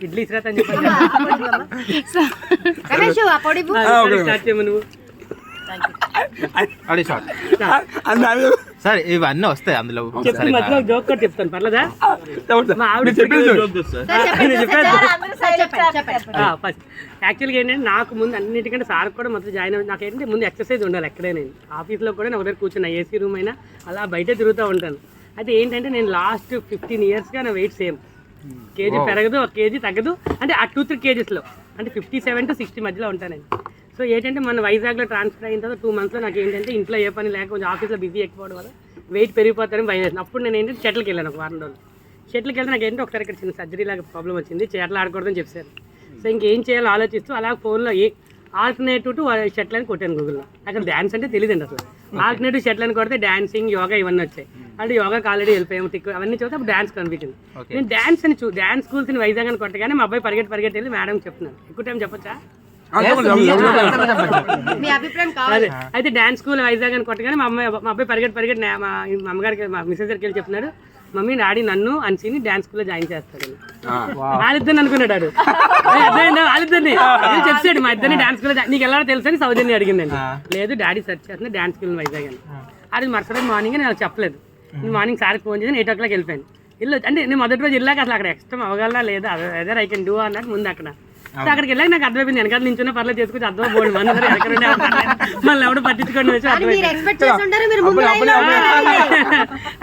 ఇడ్లీ ఇస్రాత్ అని చెప్పాను. స్టార్ట్ చేయమని నువ్వు సార్ ఇవన్నీ వస్తాయి అందులో. చెప్తాను, మధ్యలో జోక్ కూడా చెప్తాను, పర్లేదా? మా ఆవిడ ఫస్ట్ యాక్చువల్గా ఏంటంటే నాకు ముందు అన్నిటికంటే సార్ కూడా మొదలు జాయిన్ అవ్వాలి. నాకు ఏంటంటే ముందు ఎక్సర్సైజ్ ఉండాలి. ఎక్కడే నేను ఆఫీస్లో కూడా నేను ఒకసారి కూర్చున్నా, ఏసీ రూమ్ అయినా అలా బయట తిరుగుతూ ఉంటాను. అయితే ఏంటంటే నేను లాస్ట్ 15 yearsగా నా వెయిట్ సేమ్, కేజీ పెరగదు, 1 kg తగ్గదు. అంటే ఆ 2-3 kgsలో అంటే 57 to 60 మధ్యలో ఉంటానండి. సో ఏంటంటే మన వైజాగ్లో ట్రాన్స్ఫర్ అయిన తర్వాత 2 monthsలో నాకు ఏంటంటే ఇంట్లో ఏ పని లేక కొంచెం ఆఫీస్లో బిజీ ఎక్కువడం వల్ల వెయిట్ పెరిగిపోతారని భయం వేసింది. అప్పుడు నేను ఏంటంటే షటిల్కి వెళ్ళాను ఒక 1 వారం రోజులు. షటిల్కి వెళ్తే నాకు ఏంటంటే ఒకసారి ఇక్కడ చిన్న సర్జరీ లాగా ప్రాబ్లం వచ్చింది, షటిల్ ఆడకూడదని చెప్పారు. సో ఇంకేం చేయాలో ఆలోచిస్తూ అలా ఫోన్లో ఆల్టర్నేటివ్ టు షటిల్ అని కొట్టాను గూగుల్లో. అక్కడ డ్యాన్స్ అంటే తెలియదండి అసలు. ఆల్టర్నేటివ్ షటిల్ అని కొడితే డాన్సింగ్, యోగా ఇవన్నీ వచ్చాయి. అంటే యోగాకి ఆల్రెడీ వెళ్ళిపోయాము, టిక్ అవన్నీ చూస్తే అప్పుడు డ్యాన్స్ కనిపించింది. నేను డ్యాన్స్ స్కూల్స్ ని వైజాగ్ అని కొట్టగానే మా అబ్బాయి పరిగెట్టి వెళ్ళి మేడం చెప్తున్నాను, ఎక్కువ టైం చెప్పొచ్చా? అయితే డాన్స్ స్కూల్ వైజాగ్ అని కొట్టగానే మా అబ్బాయి పరిగెట్టి మా అమ్మగారికి మా మిస్సెస్ దగ్గరికి వెళ్ళి చెప్తున్నాడు, మమ్మీ డాడీ నన్ను అన్సీని డాన్స్ స్కూల్లో జాయిన్ చేస్తాడు. వాళ్ళిద్దరిని అనుకున్నాడు, వాళ్ళిద్దరిని చెప్పాడు మా ఇద్దరిని డాన్స్ స్కూల్లో నీకు ఎలా తెలుసు అని సౌజన్య అడిగిందండి. లేదు డాడీ సెర్చ్ చేస్తున్నా డాన్స్ స్కూల్ వైజాగ్ అని. అది మరుసటి మార్నింగ్ నేను చెప్పలేదు. నేను మార్నింగ్ సార్కి ఫోన్ చేసి 8 o'clock వెళ్ళిపోయాను. అంటే నేను మొదటి రోజు వెళ్ళాక అసలు అక్కడ ఎక్స్ట్రా అవ్వగలనా లేదా, అదే ఐ కెన్ డూ అన్నట్టు ముందు అక్కడ. సో అక్కడికి వెళ్ళాక నాకు అర్థమైపోయింది, వెనకాల నించున్న పర్లేదు చేసుకుని అర్థం పోండి మన ఎక్కడుండే మళ్ళీ ఎవడు పట్టించుకోండి వచ్చి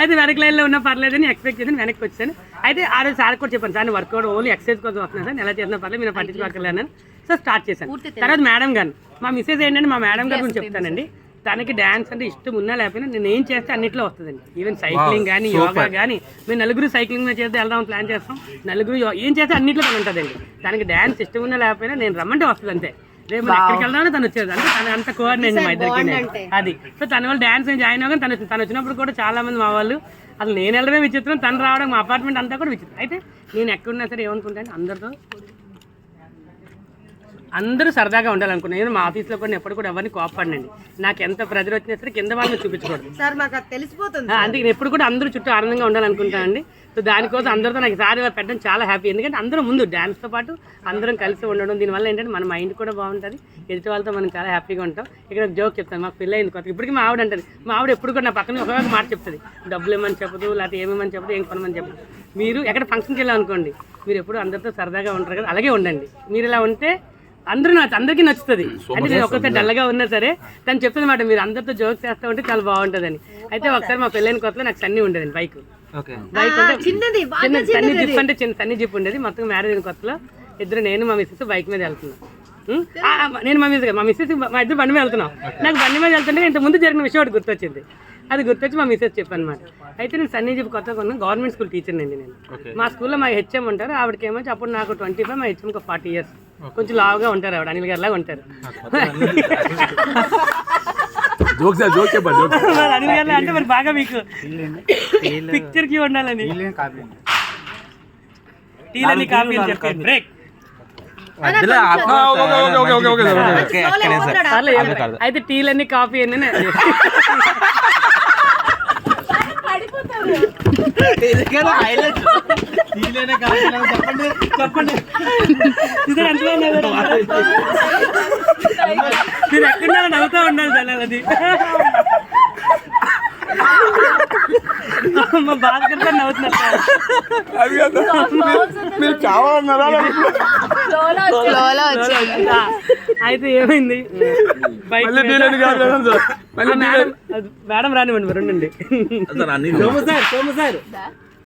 అయితే వెనక లైన్లో ఉన్న పర్లేదని ఎక్స్పెక్ట్ చేసి వెనక్కి వచ్చాను. అయితే ఆ రోజు సార్ కూడా చెప్పాను, సార్ వర్కౌట్ ఓన్లీ ఎక్సర్సైజ్ కోసం వస్తున్నాను సార్, ఎలా చేసినా పర్లేదు మీరు పట్టించుకోగలను. సో స్టార్ట్ చేశాను. తర్వాత మేడం గారు, మా మిస్సెస్ ఏంటంటే మా మేడం గారి గురించి చెప్తానండి. తనకి డ్యాన్స్ అంటే ఇష్టం ఉన్నా లేకపోయినా నేను ఏం చేస్తే అన్నిట్లో వస్తుందండి. ఈవెన్ సైక్లింగ్ కానీ యోగా కానీ, మేము నలుగురు సైక్లింగ్ మీద చేస్తే వెళ్దాం ప్లాన్ చేస్తాం, నలుగురు ఏం చేస్తే అన్నిట్లో తను ఉంటుందండి. తనకి డ్యాన్స్ ఇష్టం ఉన్నా లేకపోయినా నేను రమ్మంటే వస్తుంది అంతే. రేపు ఎక్కడికి వెళ్దామని తను వచ్చేది, అంటే తన అంత కోఆర్డినేషన్ మా ఇద్దరికి అది. సో తన వాళ్ళు డ్యాన్స్ నేను జాయిన్ అవ్వగానే తను వచ్చినప్పుడు కూడా చాలా మంది మా వాళ్ళు అసలు నేను వెళ్ళడమే విచిత్రం, తను రావడం మా అపార్ట్మెంట్ అంతా కూడా విచిత్రం. అయితే నేను ఎక్కడున్నా సరే ఏమనుకుంటాను, అందరూ సరదాగా ఉండాలనుకున్నాను. నేను మా ఆఫీస్లో కూడా ఎప్పుడు కూడా ఎవరిని కోపడినండి. నాకు ఎంత ప్రెజర్ వచ్చినా సరే కింద వాళ్ళని చూపించకూడదు సార్, మాకు అది తెలిసిపోతుంది. అందుకే ఎప్పుడు కూడా అందరూ చుట్టూ ఆనందంగా ఉండాలనుకుంటానండి. సో దానికోసం అందరితో నాకు సారి పెట్టడం చాలా హ్యాపీ. ఎందుకంటే అందరూ ముందు డ్యాన్స్తో పాటు అందరం కలిసి ఉండడం, దీనివల్ల ఏంటంటే మన మైండ్ కూడా బాగుంటుంది, ఎదుటి వాళ్ళతో మనం చాలా హ్యాపీగా ఉంటాం. ఇక్కడ జోక్ చెప్తాను, మాకు పెళ్ళి అయింది కొత్త, ఇప్పటికీ మా ఆవిడ అంటుంది, మా ఆవిడ ఎప్పుడు కూడా నా పక్కన ఒక మాట చెప్తుంది, డబ్బులు ఏమని చెప్పదు, లేకపోతే ఏమేమని చెప్పదు, ఏం కొనమని చెప్పదు. మీరు ఎక్కడ ఫంక్షన్కి వెళ్ళాలనుకోండి, మీరు ఎప్పుడు అందరితో సరదాగా ఉంటారు కదా, అలాగే ఉండండి. మీరు ఇలా ఉంటే అందరికీ నచ్చుతుంది. అంటే నేను ఒక్కసారి డల్గా ఉన్నా సరే తను చెప్తుంది మాట, మీరు అందరితో జోక్స్ చేస్తూ ఉంటే చాలా బాగుంటుందని. అయితే ఒకసారి మా పెళ్ళైన కొత్తలో నాకు సన్నీ ఉండేది బైక్ అంటే సన్నీ జిప్, అంటే చిన్న సన్నీ జిప్ ఉండేది. మొత్తం మ్యారేజ్ అయిన కొత్తలో నేను మా మిస్సెస్ బైక్ మీద వెళ్తున్నాం. నేను మా మిస్సెస్ మా ఇద్దరు బండి మీద వెళ్తున్నాం. నాకు బండి మీద వెళ్తుంటే ఇంత ముందు జరిగిన విషయం ఒకటి గుర్తొచ్చింది. అది గుర్తొచ్చి మా మిస్సెస్ చెప్పనమాట. అయితే నేను సన్నీ జిప్ కొత్తగా కొన్నాను, గవర్నమెంట్ స్కూల్ టీచర్ అండి నేను. మా స్కూల్లో మా హెచ్ఎం ఉంటారు, ఆవిడకి ఏమొచ్చి అప్పుడు నాకు 25, మా హెచ్ఎంకి 40 years. కొంచెం లావుగా ఉంటారు ఆవిడ, అనిల్ గారిలాగా ఉంటారు. అనిల్ గారు అంటే మరి బాగా మీకు పిక్చర్ కి ఉండాలని టీలని కాపీ అని చెప్పారు. బ్రేక్. అయితే టీలన్నీ కాఫీ అని చెప్పండి మీరు ఎక్కడ నవ్వుతూ ఉండాలి సార్. అది మా భాస్కర్ గారు నవ్వుతున్నారు. అయితే ఏమైంది, మేడం రానివ్వండి, రెండండి. సోము సార్